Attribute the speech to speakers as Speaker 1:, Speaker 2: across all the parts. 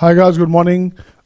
Speaker 1: Hi guys, good morning.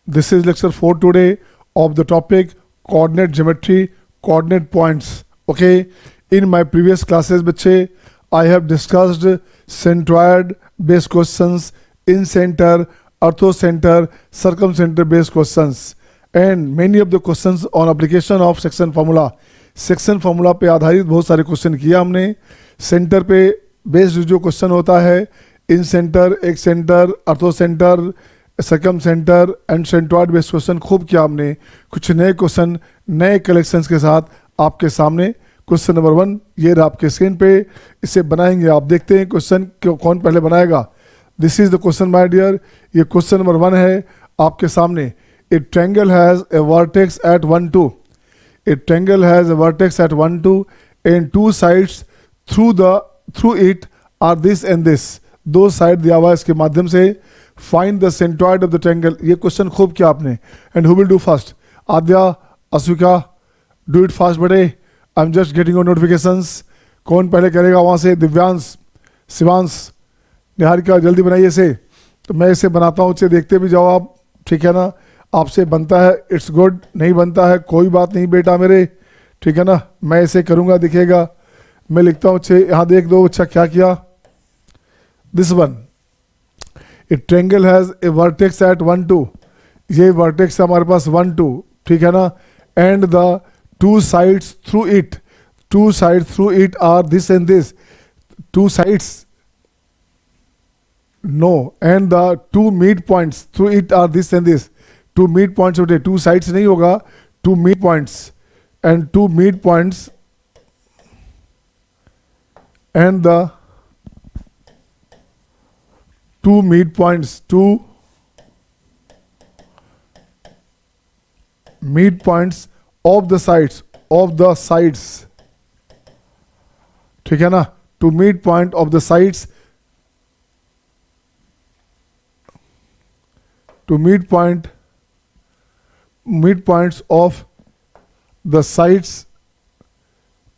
Speaker 1: This is lecture 4 today of the topic coordinate geometry, coordinate points. Okay, in my previous classes, बच्चे, I have discussed centroid based questions, in center, orthocenter, circumcenter based questions, and many of the questions on application of section formula. Section formula पे आधारित बहुत सारे question किया हमने. Centre पे based जो question होता है, इन सेंटर, एक सेंटर, अर्थो centre, circum centre and centroid based question खूब किया हमने. कुछ नए क्वेश्चन नए कलेक्शंस के साथ आपके सामने. क्वेश्चन नंबर 1 ये रहा आपके स्क्रीन पे. इसे बनाएंगे, आप देखते हैं क्वेश्चन कौन पहले बनाएगा. This is the question my dear. ये क्वेश्चन नंबर 1 है आपके सामने. A triangle has a vertex at 1 2. A triangle has a vertex at 1 2 and two sides through it are this and this. दो साइड दिया हुआ है, इसके माध्यम से find the centroid of the triangle. ये क्वेश्चन खूब किया आपने. And who will do first? Aadya, Asvika, do it fast बड़े. I am just getting your notifications. कौन पहले करेगा वहाँ से? दिव्यांश, शिवांश, निहारिका, जल्दी बनाइए इसे. तो मैं इसे बनाता हूँ, इसे देखते भी जाओ आप. ठीक है ना? आपसे बनता है इट्स गुड, नहीं बनता है कोई बात नहीं बेटा मेरे. ठीक है ना? मैं इसे करूँगा, दिखेगा. मैं लिखता हूँ 6. यहाँ देख दो अच्छा क्या किया. This one, a triangle has a vertex at 1 2. ये वर्टेक्स है हमारे पास 1 2. ठीक है ना? And the two sides through it, two sides through it are this and this. Two sides no, and the two midpoints through it are this and this. Two midpoints होते, two sides नहीं होगा, two midpoints. And two midpoints and the two midpoints, two midpoints of the sides, of the sides. ठीक है ना? Two midpoint of the sides, to midpoint, midpoints of the sides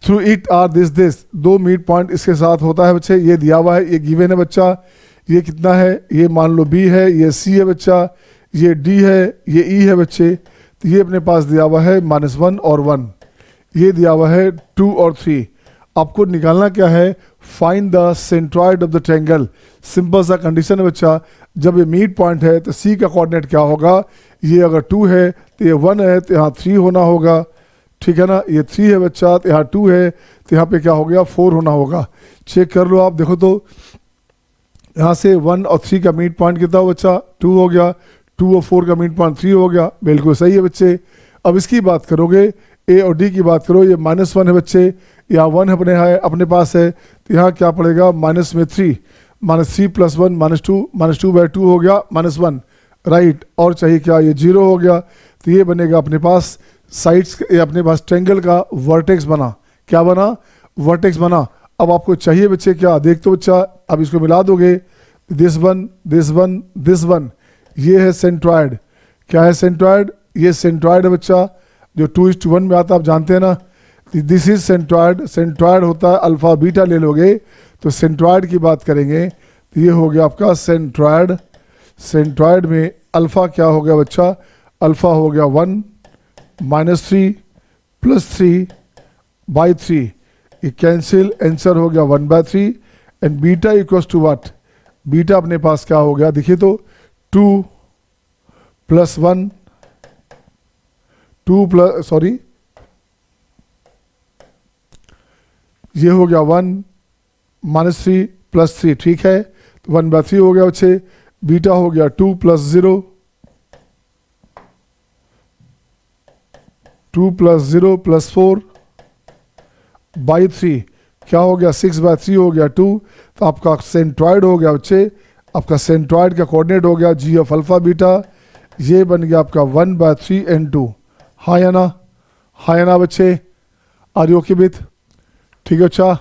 Speaker 1: through it are this this. दो midpoint इसके साथ होता है बच्चे. ये दिया हुआ है, ये गिवन है बच्चा. ये कितना है? ये मान लो B है, ये C है बच्चा, ये D है, ये E है बच्चे. तो ये अपने पास दिया हुआ है -1 और 1. ये दिया हुआ है 2 और 3. आपको निकालना क्या है? Find the centroid of the triangle. Simple सा कंडीशन है बच्चा. जब ये मिड पॉइंट है तो C का कोऑर्डिनेट क्या होगा? ये अगर 2 है तो ये 1 है, तो यहाँ 3 होना होगा. ठीक है ना? ये 3 है बच्चा, तो यहाँ 2 है, तो यहाँ पे क्या हो गया? 4 होना होगा. चेक कर लो आप, देखो तो यहाँ से 1 और 3 का मिड पॉइंट कितना हो बच्चा? 2 हो गया. 2 और 4 का मिड पॉइंट 3 हो गया. बिल्कुल सही है बच्चे. अब इसकी बात करोगे, A और D की बात करो. ये -1 है बच्चे, यहाँ 1 अपने पास है, तो यहाँ क्या पड़ेगा? माइनस में 3, -3 + 1 -2, -2/2 हो गया -1. राइट. और चाहिए क्या? ये 0 हो गया. तो ये बनेगा अपने पास साइड्स, ये अपने पास ट्रायंगल का वर्टेक्स बना. क्या बना? वर्टेक्स बना. अब आपको चाहिए बच्चे क्या? देख तो बच्चा, अब इसको मिला दोगे. This one, this one, this one. ये है सेंट्रॉइड. क्या है सेंट्रॉइड? ये सेंट्रॉइड है बच्चा, जो 2:1 में आता है, आप जानते हैं ना. This is centroid. सेंट्रॉइड होता है अल्फा बीटा ले लोगे तो सेंट्रॉइड की बात करेंगे. तो ये हो गया आपका सेंट्रॉइड. सेंट्रॉइड में अल्फा क्या हो गया बच्चा? अल्फा हो गया 1 -3 + 3/3. ये कैंसिल, आंसर हो गया 1/3. And beta equals to what? Beta अपने पास क्या हो गया? देखिए तो 2 + 1, 2 + सॉरी, ये हो गया 1 -3 + 3. ठीक है, तो 1/3 हो गया बच्चे. बीटा हो गया 2 + 0, 2 + 0 + 4/3. क्या हो गया? 6/3 हो गया 2. तो आपका सेंट्रॉइड हो गया बच्चे. आपका सेंट्रॉइड का कोऑर्डिनेट हो गया G ऑफ अल्फा बीटा. ये बन गया आपका 1/3 and 2. हाँ या ना? हाँ या ना बच्चे? Are you okay with? ठीक है अच्छा.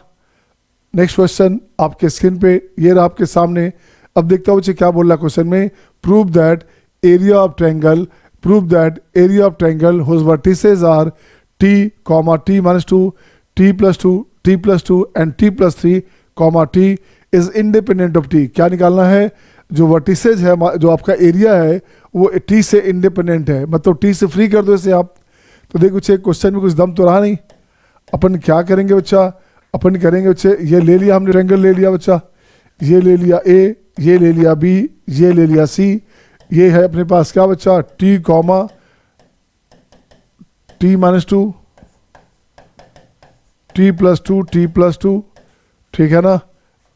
Speaker 1: नेक्स्ट क्वेश्चन आपके स्क्रीन पे ये रहा आपके सामने. अब देखता हूँ बच्चे क्या बोल रहा है क्वेश्चन में. Prove that area of triangle, prove that area of triangle whose vertices are T, T -2, T + 2, T + 2 and T + 3, T is independent of T. क्या निकालना है? जो वर्टिसेज है, जो आपका एरिया है वो टी से इंडिपेंडेंट है, मतलब टी से फ्री कर दो इसे आप। तो देखो बच्चे क्वेश्चन में कुछ दम तो रहा नहीं। अपन क्या करेंगे बच्चा, अपन करेंगे बच्चे, ये ले लिया हमने ट्रायंगल ले लिया बच्चा, ये ले लिया ए, ये ले लिया बी, ये ले लिया सी, ये है अपने पास क्या बच्चा T comma T minus two, T plus two, T plus two, ठीक है ना।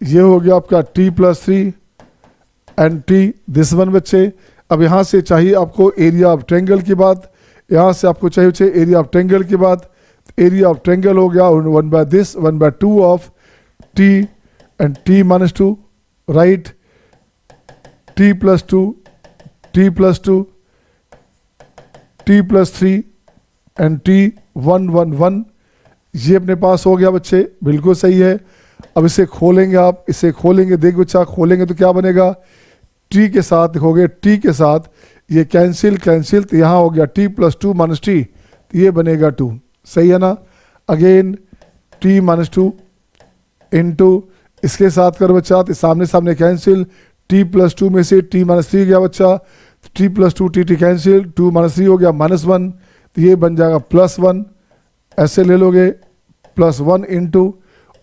Speaker 1: ये हो गया आपका T plus three and T this one बच्चे। अब यहाँ से चाहिए आपको एरिया ऑफ ट्रायंगल की बात, यहाँ से आपको चाहिए बच्चे एरिया ऑफ ट्रायंगल की बात। एरिया ऑफ ट्रायंगल हो गया 1/this 1/2 of T and T minus two, right, T plus two, T plus two, T plus three and T 1/1 ये अपने पास हो गया बच्चे, बिल्कुल सही है। अब इसे खोलेंगे आप, इसे खोलेंगे, देख बच्चा खोलेंगे तो क्या बनेगा, टी के साथ देखोगे, टी के साथ ये कैंसिल कैंसिल, तो यहाँ हो गया T plus two minus T, तो ये बनेगा 2, सही है ना। Again T minus two into इसके साथ कर बच्चा, तो सामने सामने कैंसिल, टी प्लस टू में से टी माइनस थ्री गया बच्चा, T plus two T T cancel, 2 minus three हो गया -1, तो ये बन जाएगा +1, ऐसे ले लोगे +1 इंटू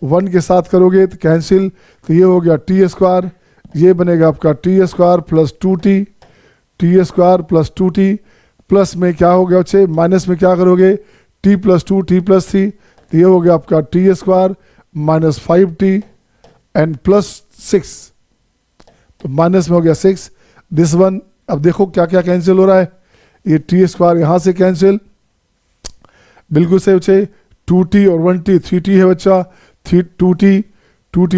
Speaker 1: 1 के साथ करोगे तो कैंसिल, तो ये हो गया टी स्क्वायर, ये बनेगा आपका T square plus 2t, T square plus 2t, plus में क्या हो गया बच्चे, माइनस में क्या करोगे t प्लस 2 t प्लस 3, तो ये हो गया आपका टी स्क्वायर -5t एंड +6, तो माइनस में हो गया 6 दिस वन। अब देखो क्या क्या कैंसिल हो रहा है, ये टी स्क्वायर यहाँ से कैंसिल, बिल्कुल सही बच्चे, 2t और 1t 3t है बच्चा, 2t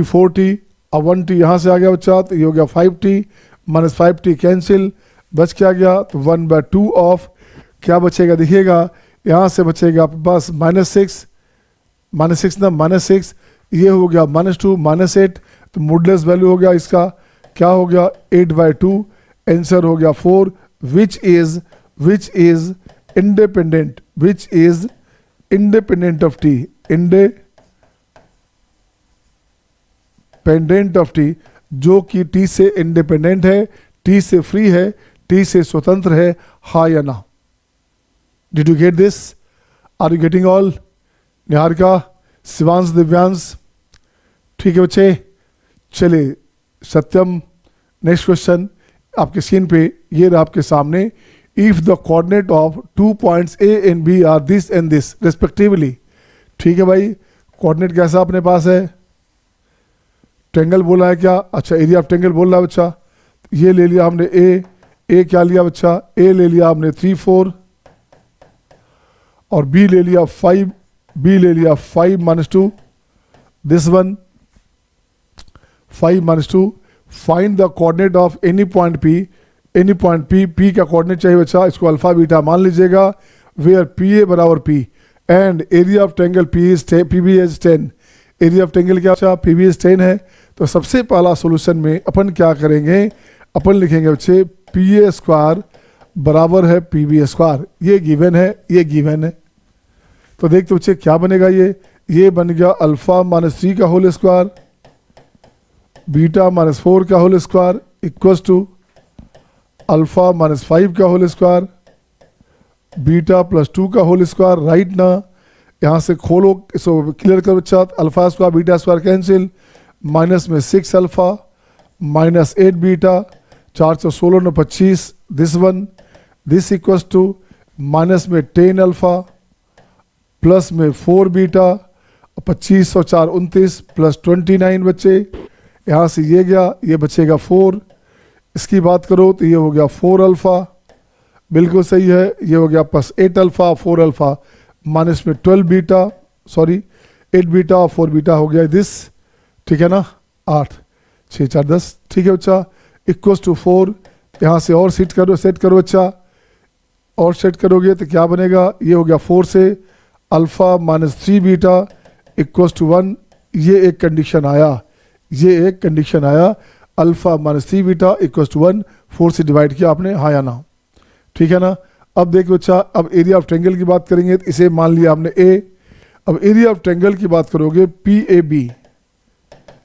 Speaker 1: 4t, अब 1t यहाँ से आ गया बच्चा, तो ये हो गया 5t -5t कैंसिल, बच क्या गया, तो 1/2 ऑफ क्या बचेगा देखिएगा, यहाँ से बचेगा आपके पास -6 ना -6, ये हो गया -2 -8, तो मोडलेस वैल्यू हो गया इसका, क्या हो गया 8/2, आंसर हो गया 4, which is independent, which is independent of T, independent of T, जो कि टी से इंडिपेंडेंट है, टी से फ्री है, टी से स्वतंत्र है, हाँ या ना। Did you get this, are you getting all, Niharika, Shivansh, Divyansh, ठीक है बच्चे। चलिए सत्यम, नेक्स्ट क्वेश्चन आपके स्क्रीन पे ये रहा आपके सामने, if the coordinate of 2 points A and B are this and this respectively, ठीक है भाई, कोऑर्डिनेट कैसा अपने पास है, ट्रायंगल बोला है क्या, अच्छा एरिया ऑफ ट्रायंगल बोल रहा है बच्चा, ये ले लिया हमने ए क्या लिया बच्चा, ए ले लिया हमने 3 4 और बी ले लिया 5, बी ले लिया 5 -2, this one 5 -2, find the coordinate of any point P, any point P का कोऑर्डिनेट चाहिए बच्चा, इसको अल्फा बीटा मान लीजिएगा, वेयर पी ए बराबर P and area of triangle P B is 10, area of triangle क्या बच्चा पी बी इज 10 है। तो सबसे पहला सॉल्यूशन में अपन क्या करेंगे, अपन लिखेंगे बच्चे पी ए स्क्वायर बराबर है पी बी स्क्वायर, ये गिवन है, ये गिवन है। तो देखते बच्चे क्या बनेगा, ये बन गया अल्फा -3 का होल स्क्वायर बीटा -4 का whole square equals to alpha -5 का होल स्क्वायर बीटा +2 का होल स्क्वायर, राइट ना। यहाँ से खोलो, इसको क्लियर करो बच्चा, alpha square beta square cancel, minus में 6 alpha -8 beta, 416 9 25, this one, this equals to minus में 10 अल्फा प्लस में 4 बीटा, 25 और 4 29 प्लस 29 बच्चे, यहाँ से ये गया, ये बचेगा 4, इसकी बात करो तो ये हो गया 4 अल्फा, बिल्कुल सही है, ये हो गया प्लस 8 अल्फा 4 अल्फा माइनस में 12 बीटा, सॉरी 8 बीटा और 4 बीटा हो गया दिस, ठीक है ना, 8 6 4 10, ठीक है बच्चा, इक्वल्स टू 4, यहाँ से और सेट करो बच्चा, और सेट करोगे तो क्या बनेगा, ये हो गया 4 से अल्फा -3 बीटा इक्वल्स टू 1, ये एक कंडीशन आया, अल्फा -3 बीटा इक्वल्स टू 1, 4 से डिवाइड किया आपने, हाँ या ना, ठीक है ना। अब देखो बच्चा, अब एरिया ऑफ ट्रायंगल की बात करेंगे तो इसे मान लिया हमने ए, अब एरिया ऑफ ट्रायंगल की बात करोगे पी ए बी,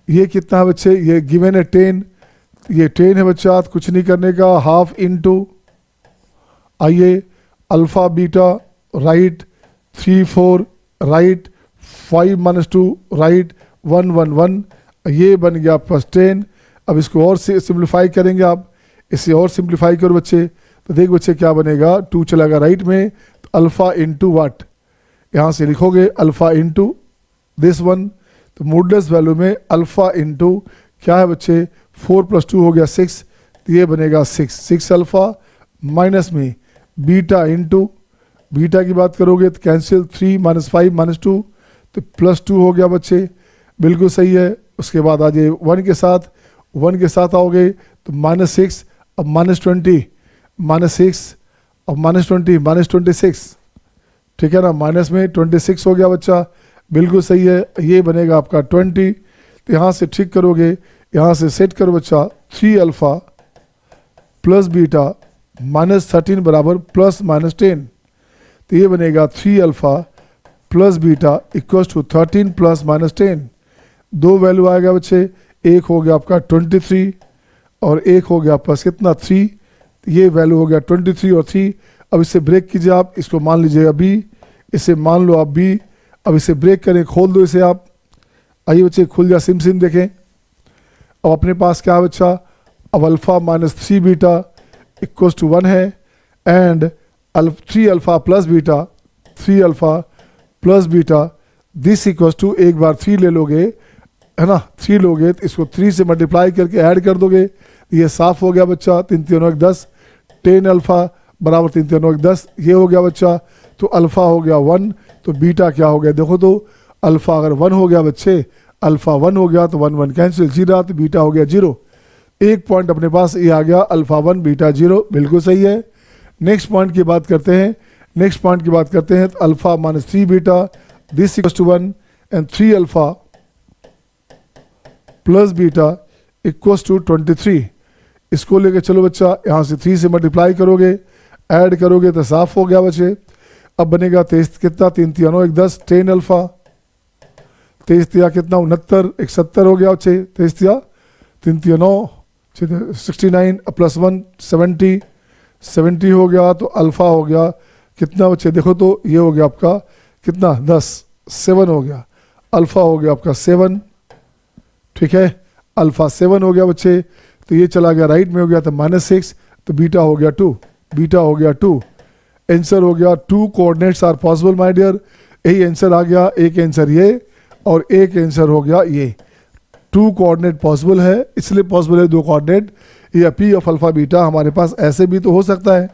Speaker 1: ये कितना है बच्चे, ये गिवन है 10, ये 10 है बच्चा, तो कुछ नहीं करने का, हाफ इंटू, आइए alpha beta right, 3 4 right, 5 minus 2 right, 1 1 1, ये बन गया प्लस 10। अब इसको और से सिंप्लीफाई करेंगे आप, इसे और सिंप्लीफाई करो बच्चे, तो देख बच्चे क्या बनेगा, 2 चला गया राइट में, तो अल्फ़ा इंटू वाट, यहाँ से लिखोगे अल्फ़ा इंटू दिस वन, तो मॉडुलस वैल्यू में अल्फ़ा इंटू क्या है बच्चे, 4 + 2 हो गया 6, तो ये बनेगा 6 अल्फ़ा माइनस में बीटा इंटू, बीटा की बात करोगे तो कैंसिल, 3 - 5 - 2, तो +2 हो गया बच्चे, बिल्कुल सही है। उसके बाद आ जाए 1 के साथ आओगे तो -6, अब -20, -6, अब -20, -26, ठीक है ना, माइनस में 26 हो गया बच्चा, बिल्कुल सही है। ये बनेगा आपका 20, तो यहाँ से ठीक करोगे, यहाँ से सेट करो बच्चा, 3 अल्फ़ा प्लस बीटा -13 बराबर +-10, तो ये बनेगा 3 alpha plus beta equals to 13 + -10, दो वैल्यू आएगा बच्चे, एक हो गया आपका 23 और एक हो गया आपका कितना 3, ये वैल्यू हो गया 23 और 3। अब इसे ब्रेक कीजिए आप, इसको मान लीजिएगा बी, इसे मान लो आप बी, अब इसे ब्रेक करें, खोल दो इसे आप, आइए बच्चे खुल जा, सिम देखें। अब अपने पास क्या है बच्चा, अब अल्फ़ा -3 बीटा इक्वल्स टू 1 है, and 3 alpha plus beta, 3 alpha plus beta this equals to, एक बार 3 ले लोगे है ना, 3 लोगे तो इसको 3 से मल्टीप्लाई करके ऐड कर दोगे, ये साफ हो गया बच्चा, 3 3 1 10, 10 अल्फ़ा बराबर 3 3 1 10, ये हो गया बच्चा। तो अल्फ़ा हो गया 1, तो बीटा क्या हो गया, देखो तो अल्फ़ा अगर 1 हो गया बच्चे, अल्फ़ा 1 हो गया तो 1 1 कैंसिल, 0, तो बीटा हो गया 0। एक पॉइंट अपने पास ये आ गया, अल्फ़ा 1 बीटा 0, बिल्कुल सही है। नेक्स्ट पॉइंट की बात करते हैं, तो alpha -3 beta this equals to 1 and 3 alpha plus beta equals to 23, इसको लेके चलो बच्चा, यहाँ से 3 से मल्टीप्लाई करोगे, ऐड करोगे तो साफ हो गया बच्चे। अब बनेगा 23 कितना, 3 3 9 1 10, 10 अल्फ़ा, 23 3 कितना 69, 71 हो गया बच्चे, 23 3 3 9 69 +1 70, 70 हो गया, तो अल्फ़ा हो गया कितना बच्चे, देखो तो ये हो गया आपका कितना 10, 7 हो गया, अल्फ़ा हो गया आपका 7, ठीक है, अल्फ़ा 7 हो गया बच्चे, तो ये चला गया राइट में हो गया, तो -6, तो बीटा हो गया 2, बीटा हो गया 2, आंसर हो गया 2 coordinates are possible my dear, यही आंसर आ गया, एक आंसर ये और एक आंसर हो गया ये, 2 कोऑर्डिनेट पॉसिबल है, इसलिए पॉसिबल है 2 कोऑर्डिनेट, या पी ऑफ अल्फ़ा बीटा हमारे पास ऐसे भी तो हो सकता है,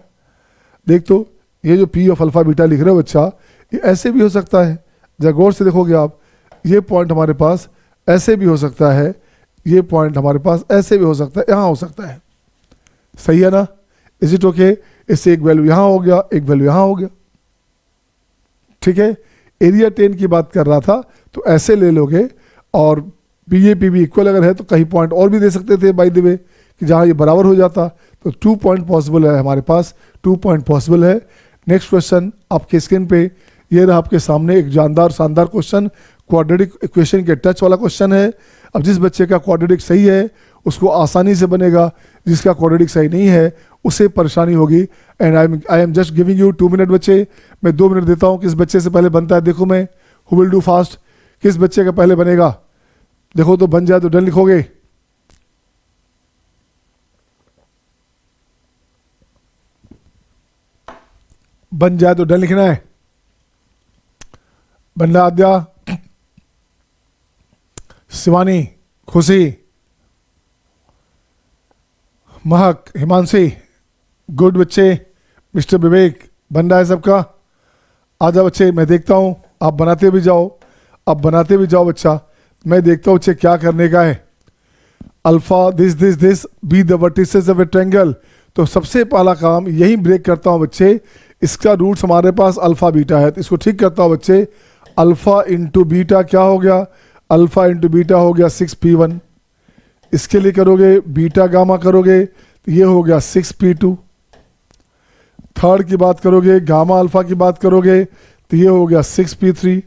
Speaker 1: देख तो ये जो पी ऑफ अल्फ़ा बीटा लिख रहे हो बच्चा, ये ऐसे भी हो सकता है, जब गौर से देखोगे आप, ये पॉइंट हमारे पास ऐसे भी हो सकता है, ये पॉइंट हमारे पास ऐसे भी हो सकता है, यहाँ हो सकता है, सही है ना, इज इट ओके। इससे एक वैल्यू यहाँ हो गया, एक वैल्यू यहाँ हो गया, ठीक है। एरिया 10 की बात कर रहा था, तो ऐसे ले लोगे, और P A P B equal अगर है तो कहीं पॉइंट और भी दे सकते थे बाय द वे, कि जहाँ ये बराबर हो जाता, तो 2 पॉइंट पॉसिबल है हमारे पास, 2 पॉइंट पॉसिबल है। नेक्स्ट क्वेश्चन आपके स्क्रीन पे ये रहा आपके सामने, एक शानदार क्वेश्चन, क्वाड्रेटिक इक्वेशन के टच वाला क्वेश्चन है। अब जिस बच्चे का क्वाड्रेटिक सही है उसको आसानी से बनेगा, जिसका क्वाड्रेटिक सही नहीं है उसे परेशानी होगी। And I am just giving you 2 minute बच्चे, मैं 2 मिनट देता हूँ, किस बच्चे से पहले बनता है देखो, मैं हु विल डू फास्ट, किस बच्चे का पहले बनेगा, देखो तो बन जाए तो डन लिखोगे, बन जाए तो डन लिखना है, बंदा आद्या, शिवानी, खुशी, महक, हिमांशी, गुड बच्चे, मिस्टर विवेक, बन रहा है सबका, आजा बच्चे, मैं देखता हूँ आप बनाते भी जाओ, आप बनाते भी जाओ बच्चा, मैं देखता हूँ बच्चे क्या करने का है। Alpha this be the vertices of A triangle, तो सबसे पहला काम यही ब्रेक करता हूँ बच्चे, इसका रूट्स हमारे पास अल्फा बीटा है, तो इसको ठीक करता हूँ बच्चे, अल्फा इंटू बीटा क्या हो गया, अल्फा इंटू बीटा हो गया 6p1, इसके लिए करोगे बीटा गामा करोगे तो ये हो गया 6p2, थर्ड की बात करोगे गामा अल्फा की बात करोगे तो ये हो गया 6p3।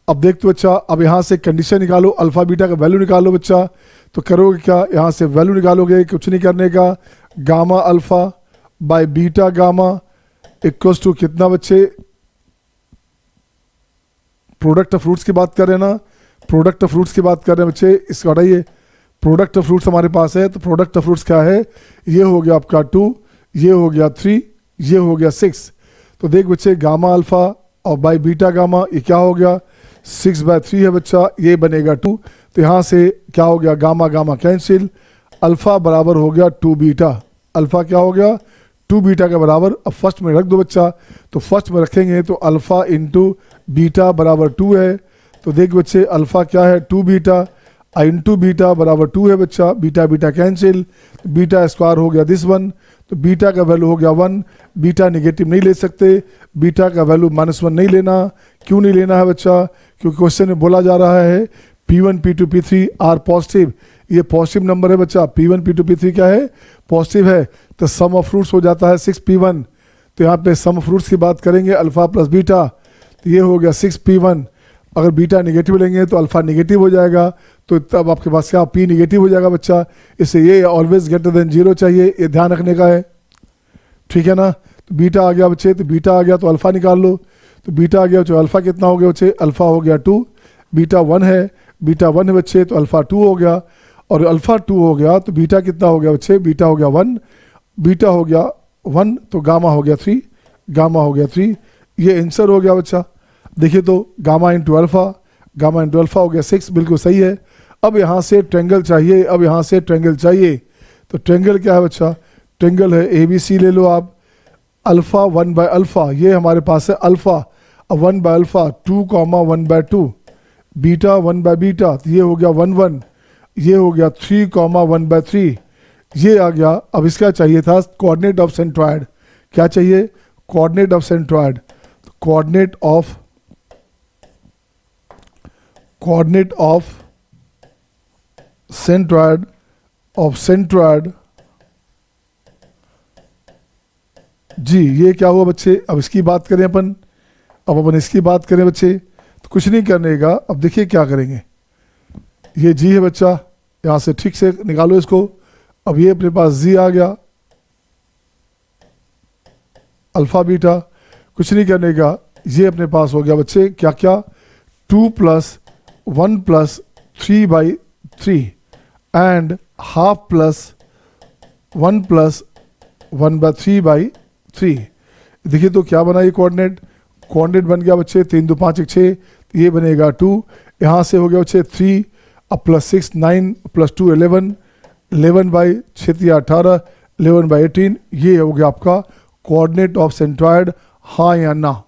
Speaker 1: अब देख तो बच्चा, अब यहाँ से कंडीशन निकालो, अल्फा बीटा का वैल्यू निकालो बच्चा, तो करोगे क्या, यहाँ से वैल्यू निकालोगे, कुछ नहीं करने का, gamma alpha by beta gamma equals to कितना बच्चे, प्रोडक्ट ऑफ फ्रूट्स की बात कर रहे हैं ना, प्रोडक्ट ऑफ फ्रूट्स की बात कर रहे हैं बच्चे, इसको हटाइए, प्रोडक्ट ऑफ फ्रूट्स हमारे पास है, तो प्रोडक्ट ऑफ फ्रूट्स क्या है, ये हो गया आपका 2, ये हो गया 3, ये हो गया 6। तो देख बच्चे गामा अल्फा और बाय बीटा गामा ये क्या हो गया, 6/3 है बच्चा, ये बनेगा 2। तो यहाँ से क्या हो गया, गामा गामा कैंसिल, अल्फा बराबर हो गया 2 बीटा, अल्फा क्या हो गया 2 बीटा के बराबर। अब फर्स्ट में रख दो बच्चा, तो फर्स्ट में रखेंगे तो अल्फा इंटू बीटा बराबर 2 है। तो देख बच्चे अल्फा क्या है 2 बीटा, इंटू बीटा बराबर 2 है बच्चा, beta beta cancel, beta square हो गया दिस वन, तो बीटा का वैल्यू हो गया 1। बीटा निगेटिव नहीं ले सकते, बीटा का वैल्यू -1 नहीं लेना। क्यों नहीं लेना है बच्चा, क्योंकि क्वेश्चन में बोला जा रहा है P1 P2 P3 are positive, ये पॉजिटिव नंबर है बच्चा, P1 P2 P3 क्या है, पॉजिटिव है, तो सम ऑफ फ्रूट्स हो जाता है 6P1। तो यहाँ पे सम ऑफ फ्रूट्स की बात करेंगे अल्फा प्लस बीटा, तो ये हो गया 6P1। अगर बीटा निगेटिव लेंगे तो अल्फा निगेटिव हो जाएगा, तो तब आपके पास क्या P निगेटिव हो जाएगा बच्चा, इससे ये ऑलवेज ग्रेटर देन 0 चाहिए, ये ध्यान रखने का है, ठीक है ना। तो बीटा आ गया बच्चे, तो बीटा आ गया तो अल्फा निकाल लो, तो बीटा आ गया तो अल्फा कितना हो गया बच्चे, अल्फा हो गया 2, बीटा 1 है, बीटा 1 है बच्चे, तो अल्फा 2 हो गया, और अल्फा 2 हो गया तो बीटा कितना हो गया बच्चे, बीटा हो गया 1, बीटा हो गया 1, तो गामा हो गया 3, गामा हो गया 3, ये आंसर हो गया बच्चा। देखिए तो gamma into alpha, gamma into alpha हो गया 6, बिल्कुल सही है। अब यहाँ से ट्रेंगल चाहिए, अब यहाँ से ट्रेंगल चाहिए, तो ट्रेंगल क्या है बच्चा, ट्रेंगल है ABC ले लो आप, अल्फा 1/अल्फा, ये हमारे पास है अल्फा, अब 1/अल्फा 2, 1/2, बीटा 1/बीटा, तो ये हो गया 1 1, ये हो गया 3, 1/3, ये आ गया। अब इसका चाहिए था कोऑर्डिनेट ऑफ सेंट्रॉयड, क्या चाहिए, coordinate of centroid, coordinate of centroid जी, ये क्या हुआ बच्चे, अब इसकी बात करें अपन, अब अपन इसकी बात करें बच्चे, तो कुछ नहीं करने का। अब देखिए क्या करेंगे, ये जी है बच्चा, यहाँ से ठीक से निकालो इसको। अब ये अपने पास जी आ गया, अल्फा बीटा, कुछ नहीं करने का, ये अपने पास हो गया बच्चे क्या क्या, 2 + 1 + 3/3 एंड हाफ प्लस 1 + 1/3/3। देखिए तो क्या बना ये कोऑर्डिनेट, कोऑर्डिनेट बन गया बच्चे 3 2 5 1 6, ये बनेगा 2, यहाँ से हो गया बच्चे 3, अब +6 9 + 2 11, 11/6 18, 11/18, ये हो गया आपका कोऑर्डिनेट ऑफ सेंट्रॉयड, हाँ या ना।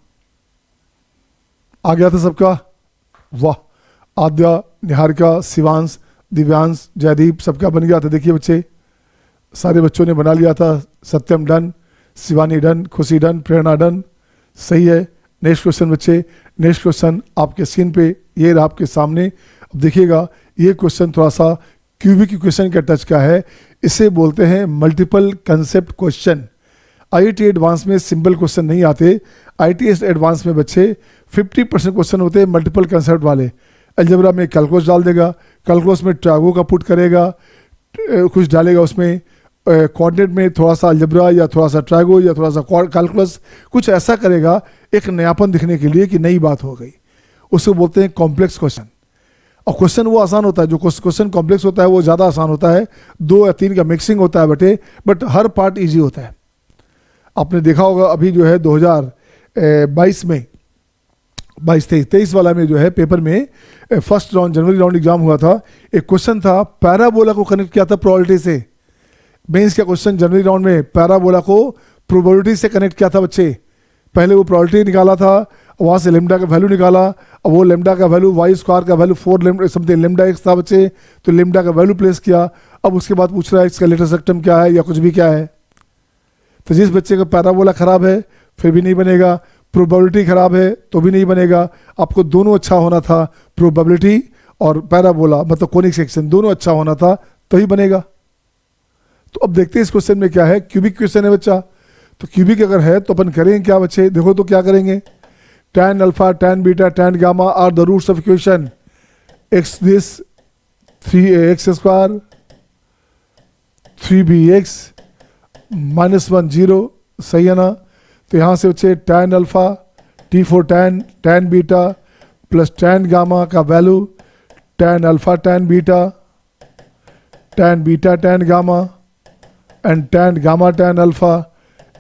Speaker 1: आ गया था सबका, वाह, आद्या, निहारिका, शिवांश, दिव्यांश, जयदीप, सबका बन गया था। देखिए बच्चे सारे बच्चों ने बना लिया था, सत्यम डन, शिवानी डन, खुशी डन, प्रेरणा डन, सही है। नेक्स्ट क्वेश्चन बच्चे, नेक्स्ट क्वेश्चन आपके स्क्रीन पे ये रहा आपके सामने। अब देखिएगा ये क्वेश्चन थोड़ा सा क्यूबिक क्वेश्चन का टच का है, इसे बोलते हैं multiple concept question. IIT advance में सिंपल क्वेश्चन नहीं आते, IIT एडवांस में बच्चे 50% क्वेश्चन होते हैं मल्टीपल कंसेप्ट वाले। अलजेब्रा में कैलकुलस डाल देगा, कैलकुलस में ट्रागो का पुट करेगा, कुछ डालेगा उसमें, कोऑर्डिनेट में थोड़ा सा अलजेब्रा या थोड़ा सा ट्रागो या थोड़ा सा कैलकुलस, कुछ ऐसा करेगा एक नयापन दिखने के लिए कि नई बात हो गई, उसको बोलते हैं कॉम्प्लेक्स क्वेश्चन। और क्वेश्चन वो आसान होता है, जो क्वेश्चन कॉम्प्लेक्स होता है वो ज़्यादा आसान होता है, 2 या 3 का मिक्सिंग होता है बेटे, बट हर पार्ट ईजी होता है। आपने देखा होगा अभी जो है 2022 में 22-23 वाला में जो है पेपर में फर्स्ट राउंड जनवरी राउंड एग्जाम हुआ था, एक क्वेश्चन था पैराबोला को कनेक्ट किया था प्रोबेबिलिटी से। मेंस का क्वेश्चन जनवरी राउंड में पैराबोला को प्रोबेबिलिटी से कनेक्ट किया था बच्चे। पहले वो प्रोबेबिलिटी निकाला था, वहाँ से लेमडा का वैल्यू निकाला, अब वो लेमडा का वैल्यू वाई स्क्वायर का वैल्यू 4 समथिंग लेमडा एक्स था बच्चे, तो लेमडा का वैल्यू प्लेस किया। अब उसके बाद पूछ रहा है इसका लेटर सेक्टम क्या है या कुछ भी क्या है। तो जिस बच्चे का पैराबोला खराब है फिर भी नहीं बनेगा, प्रोबेबिलिटी खराब है तो भी नहीं बनेगा। आपको दोनों अच्छा होना था, प्रोबेबिलिटी और पैराबोला मतलब कोनिक सेक्शन दोनों अच्छा होना था तो ही बनेगा। तो अब देखते हैं इस क्वेश्चन में क्या है, क्यूबिक क्वेश्चन है बच्चा। तो क्यूबिक अगर है तो अपन करेंगे क्या बच्चे, देखो तो क्या करेंगे, tan alpha tan beta tan gamma are the roots of equation x this 3ax², 3bx -1 0, सही है ना। तो यहाँ से बच्चे tan alpha T4 tan beta plus tan gamma का value tan alpha tan beta tan gamma and tan gamma tan alpha,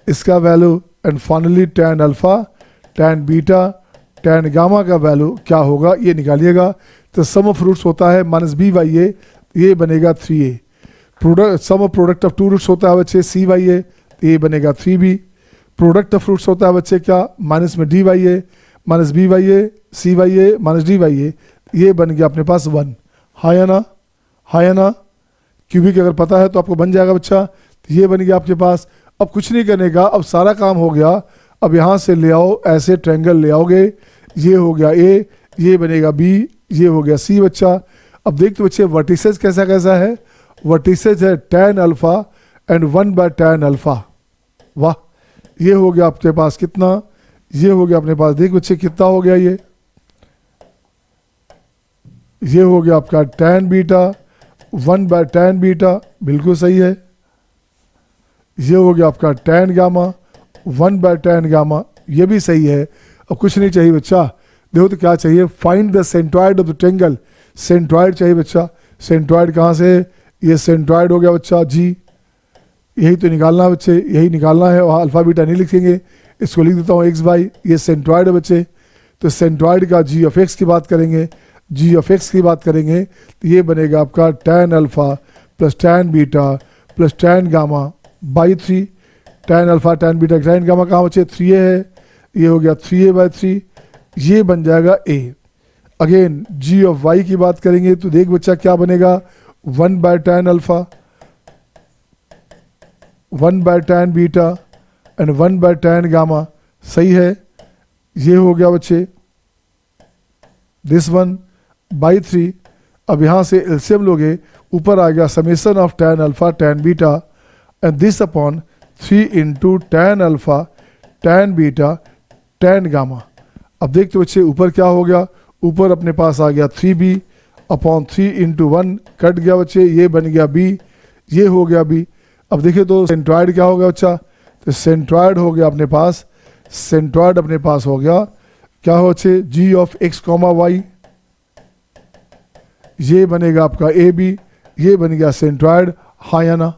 Speaker 1: इसका value and finally tan alpha tan beta tan gamma का वैल्यू क्या होगा ये निकालिएगा। तो सम ऑफ रूट्स होता है -b/a, ये बनेगा 3a। Sum of product of two roots होता है बच्चे c/a, ये बनेगा 3b। प्रोडक्ट ऑफ रूट्स होता है बच्चे क्या, माइनस में d/a minus b/a c/a minus d/a, ये बन गया अपने पास 1। हाँ या ना, क्यूबिक अगर पता है तो आपको बन जाएगा बच्चा। तो ये बन गया आपके पास। अब कुछ नहीं करने का, अब सारा काम हो गया। अब यहाँ से ले आओ, ऐसे ट्रायंगल ले आओगे, ये हो गया a, ये बनेगा b, ये हो गया c बच्चा। अब देखते बच्चे वर्टिसेस कैसा कैसा है। वर्टिसेस है tan alpha and 1/tan alpha. वाह, ये हो गया आपके पास कितना, ये हो गया अपने पास, देख बच्चे कितना हो गया ये हो गया आपका tan बीटा 1/tan बीटा, बिल्कुल सही है। ये हो गया आपका tan गामा 1/tan गामा, ये भी सही है। अब कुछ नहीं चाहिए बच्चा, देखो तो क्या चाहिए, find the centroid of the triangle. Centroid चाहिए बच्चा। सेंट्रॉइड कहाँ से, ये सेंट्रॉइड हो गया बच्चा जी, यही तो निकालना है बच्चे, यही निकालना है। वहाँ अल्फ़ा बीटा नहीं लिखेंगे, इसको लिख देता हूँ x/y, ये सेंट्रॉइड है बच्चे। तो सेंट्रॉइड का g(x) की बात करेंगे, g(x) की बात करेंगे तो ये बनेगा आपका tan alpha plus tan beta plus tan gamma by 3। tan alpha tan beta tan gamma कहाँ बच्चे 3a है, ये हो गया 3a/3, ये बन जाएगा a। अगेन g(y) की बात करेंगे तो देख बच्चा क्या बनेगा 1/tan alpha 1/tan beta and 1/tan gamma, सही है। ये हो गया बच्चे दिस 1/3। अब यहाँ से एलसीएम लोगे, ऊपर आ गया summation of tan alpha tan beta and this upon 3 × tan alpha tan beta tan gamma. अब देखते बच्चे ऊपर क्या हो गया, ऊपर अपने पास आ गया 3b/3 × 1 कट गया बच्चे, ये बन गया b, ये हो गया b। अब देखिए तो सेंट्रॉइड क्या हो गया बच्चा, तो सेंट्रॉइड हो गया अपने पास, सेंट्रॉइड अपने पास हो गया क्या हो बच्चे g(x, y), ये बनेगा आपका ab, ये बन गया सेंट्रॉइड। हाँ या ना,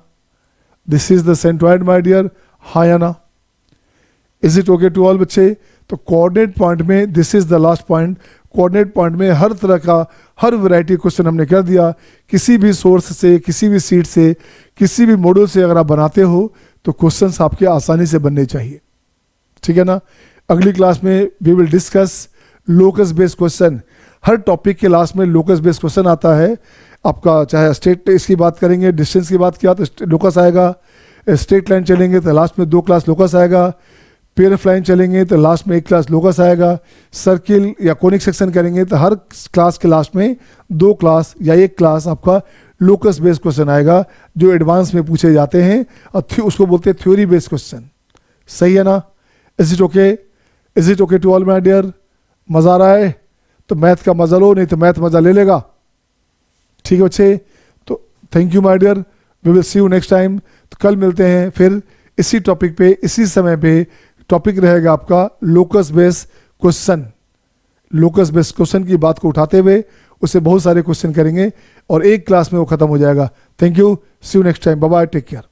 Speaker 1: this is the centroid my dear, हाँ या ना। Is it okay to all बच्चे। तो कोऑर्डिनेट पॉइंट में this is the last point. Coordinate point में हर तरह का हर वैरायटी क्वेश्चन हमने कर दिया। किसी भी सोर्स से, किसी भी सीट से, किसी भी मॉड्यूल से अगर आप बनाते हो तो क्वेश्चंस आपके आसानी से बनने चाहिए, ठीक है ना। अगली क्लास में we will discuss locus based question. हर टॉपिक के लास्ट में लोकस बेस्ड क्वेश्चन आता है आपका, चाहे स्ट्रेट इसकी बात करेंगे, डिस्टेंस की बात किया तो लोकस आएगा, स्ट्रेट लाइन चलेंगे तो लास्ट में 2 क्लास लोकस आएगा, पेयर ऑफ लाइन चलेंगे तो लास्ट में 1 क्लास लोकस आएगा, सर्किल या कोनिक सेक्शन करेंगे तो हर क्लास के लास्ट में 2 क्लास या 1 क्लास आपका लोकस बेस्ड क्वेश्चन आएगा जो एडवांस में पूछे जाते हैं और उसको बोलते हैं थ्योरी बेस्ड क्वेश्चन, सही है ना। Is it okay, is it okay to all my dear. मज़ा आ रहा है तो मैथ का मजा लो, नहीं तो मैथ मज़ा ले लेगा, ठीक है बच्चे। तो thank you my dear, we will see you next time. तो कल मिलते हैं फिर इसी टॉपिक पे, इसी समय पे। टॉपिक रहेगा आपका locus based question. Locus based question की बात को उठाते हुए उससे बहुत सारे क्वेश्चन करेंगे और 1 क्लास में वो खत्म हो जाएगा। Thank you, see you next time, bye bye, take care.